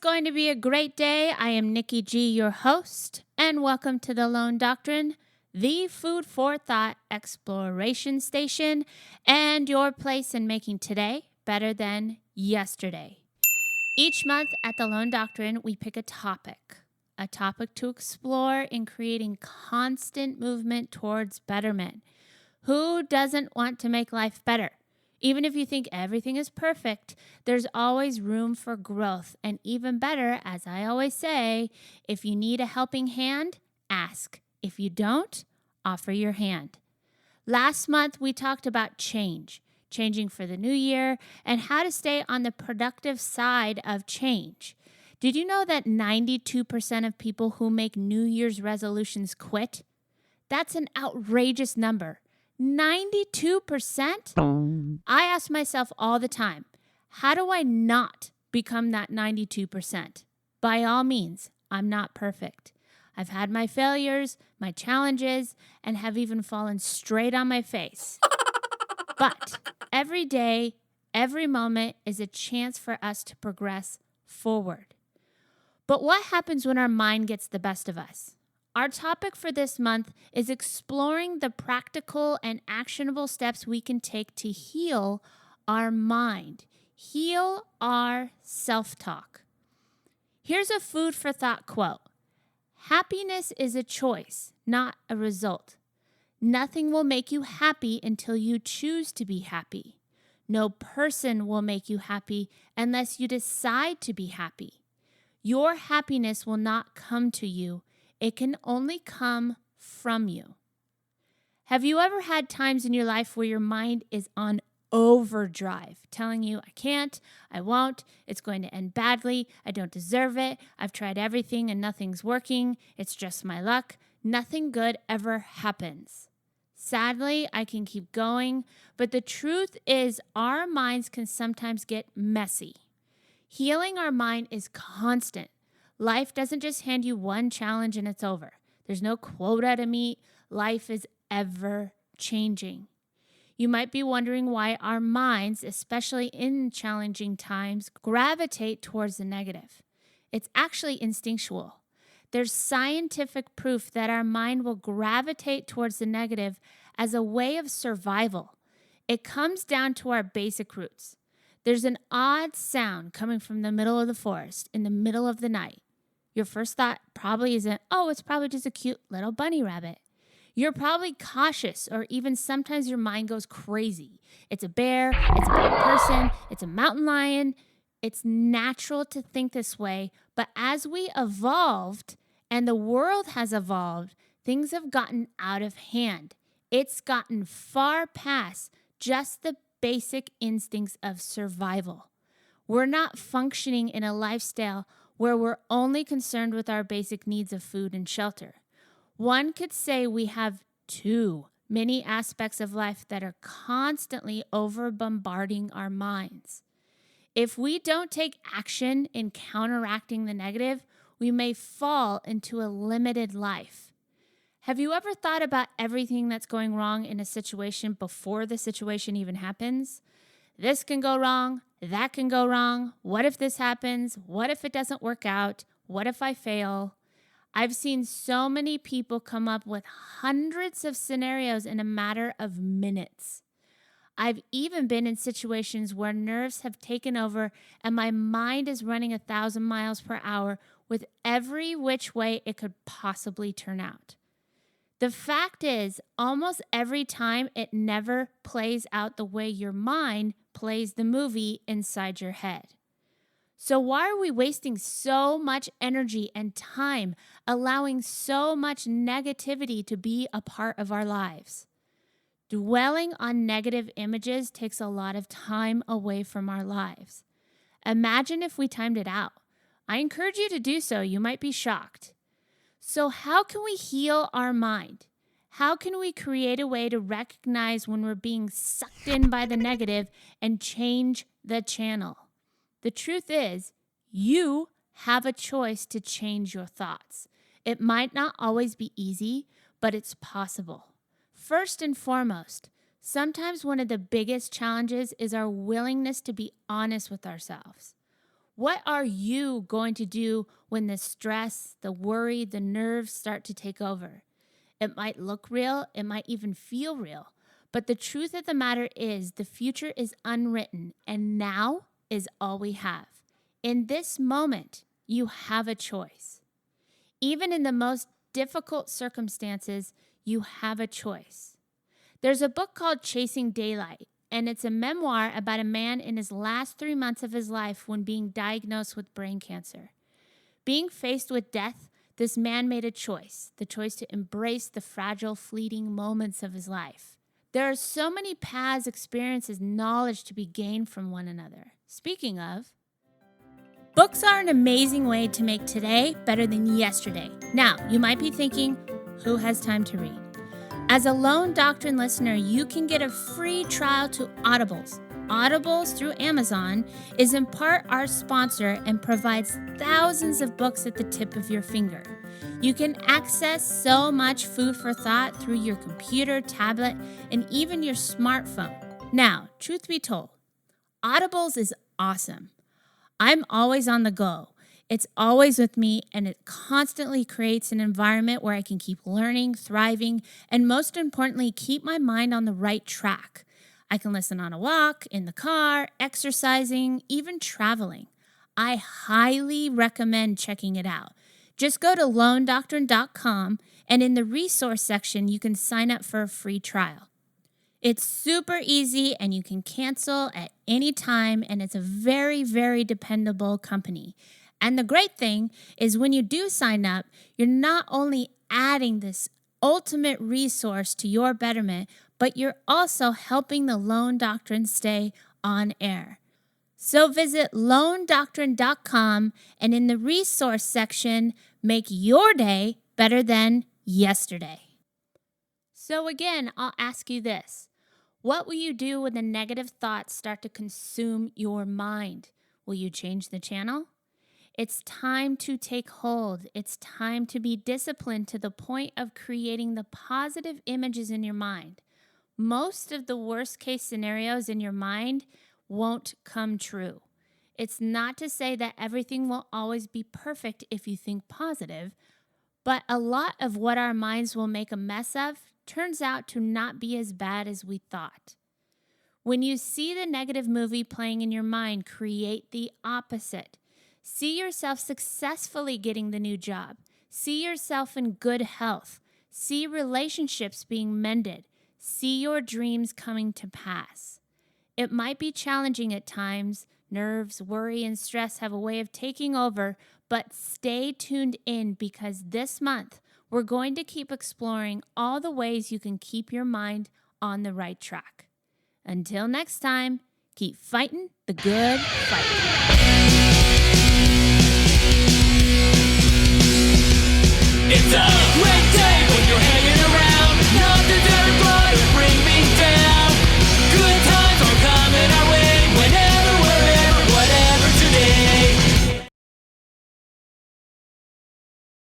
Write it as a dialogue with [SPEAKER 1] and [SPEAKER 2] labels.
[SPEAKER 1] going to be a great day. I am Nikki G, your host, and welcome to the Lone Doctrine, the food for thought exploration station, and your place in making today better than yesterday. Each month at the Lone Doctrine, we pick a topic to explore in creating constant movement towards betterment. Who doesn't want to make life better? Even if you think everything is perfect, there's always room for growth. And even better, as I always say, if you need a helping hand, ask. If you don't, offer your hand. Last month, we talked about changing for the new year, and how to stay on the productive side of change. Did you know that 92% of people who make New Year's resolutions quit? That's an outrageous number. 92%? I ask myself all the time, how do I not become that 92%? By all means, I'm not perfect. I've had my failures, my challenges, and have even fallen straight on my face. But every day, every moment is a chance for us to progress forward. But what happens when our mind gets the best of us? Our topic for this month is exploring the practical and actionable steps we can take to heal our mind, heal our self-talk. Here's a food for thought quote. Happiness is a choice, not a result. Nothing will make you happy until you choose to be happy. No person will make you happy unless you decide to be happy. Your happiness will not come to you. It can only come from you. Have you ever had times in your life where your mind is on overdrive, telling you, I can't, I won't, it's going to end badly, I don't deserve it, I've tried everything and nothing's working, it's just my luck, nothing good ever happens? Sadly, I can keep going, but the truth is our minds can sometimes get messy. Healing our mind is constant. Life doesn't just hand you one challenge and it's over. There's no quota to meet. Life is ever changing. You might be wondering why our minds, especially in challenging times, gravitate towards the negative. It's actually instinctual. There's scientific proof that our mind will gravitate towards the negative as a way of survival. It comes down to our basic roots. There's an odd sound coming from the middle of the forest in the middle of the night. Your first thought probably isn't, oh, it's probably just a cute little bunny rabbit. You're probably cautious, or even sometimes your mind goes crazy. It's a bear, it's a bad person, it's a mountain lion. It's natural to think this way, but as we evolved and the world has evolved, things have gotten out of hand. It's gotten far past just the basic instincts of survival. We're not functioning in a lifestyle where we're only concerned with our basic needs of food and shelter. One could say we have too many aspects of life that are constantly over-bombarding our minds. If we don't take action in counteracting the negative, we may fall into a limited life. Have you ever thought about everything that's going wrong in a situation before the situation even happens? This can go wrong. That can go wrong. What if this happens? What if it doesn't work out? What if I fail? I've seen so many people come up with hundreds of scenarios in a matter of minutes. I've even been in situations where nerves have taken over and my mind is running 1,000 miles per hour with every which way it could possibly turn out. The fact is, almost every time it never plays out the way your mind plays the movie inside your head. So why are we wasting so much energy and time allowing so much negativity to be a part of our lives? Dwelling on negative images takes a lot of time away from our lives. Imagine if we timed it out. I encourage you to do so. You might be shocked. So how can we heal our mind? How can we create a way to recognize when we're being sucked in by the negative and change the channel? The truth is, you have a choice to change your thoughts. It might not always be easy, but it's possible. First and foremost, sometimes one of the biggest challenges is our willingness to be honest with ourselves. What are you going to do when the stress, the worry, the nerves start to take over? It might look real, it might even feel real, but the truth of the matter is the future is unwritten, and now is all we have. In this moment, you have a choice. Even in the most difficult circumstances, you have a choice. There's a book called Chasing Daylight, and it's a memoir about a man in his last 3 months of his life when being diagnosed with brain cancer. Being faced with death, this man made a choice, the choice to embrace the fragile, fleeting moments of his life. There are so many paths, experiences, knowledge to be gained from one another. Speaking of, books are an amazing way to make today better than yesterday. Now, you might be thinking, who has time to read? As a Lone Doctrine listener, you can get a free trial to Audibles. Audibles through Amazon is in part our sponsor and provides thousands of books at the tip of your finger. You can access so much food for thought through your computer, tablet, and even your smartphone. Now, truth be told, Audibles is awesome. I'm always on the go. It's always with me, and it constantly creates an environment where I can keep learning, thriving, and most importantly, keep my mind on the right track. I can listen on a walk, in the car, exercising, even traveling. I highly recommend checking it out. Just go to lonedoctrine.com, and in the resource section, you can sign up for a free trial. It's super easy, and you can cancel at any time, and it's a very, very dependable company. And the great thing is when you do sign up, you're not only adding this ultimate resource to your betterment, but you're also helping the Lone Doctrine stay on air. So visit lonedoctrine.com, and in the resource section, make your day better than yesterday. So again, I'll ask you this. What will you do when the negative thoughts start to consume your mind? Will you change the channel? It's time to take hold. It's time to be disciplined to the point of creating the positive images in your mind. Most of the worst case scenarios in your mind won't come true. It's not to say that everything will always be perfect if you think positive, but a lot of what our minds will make a mess of turns out to not be as bad as we thought. When you see the negative movie playing in your mind, create the opposite. See yourself successfully getting the new job. See yourself in good health. See relationships being mended. See your dreams coming to pass. It might be challenging at times. Nerves, worry, and stress have a way of taking over, but stay tuned in because this month we're going to keep exploring all the ways you can keep your mind on the right track. Until next time, keep fighting the good fight. It's a great day.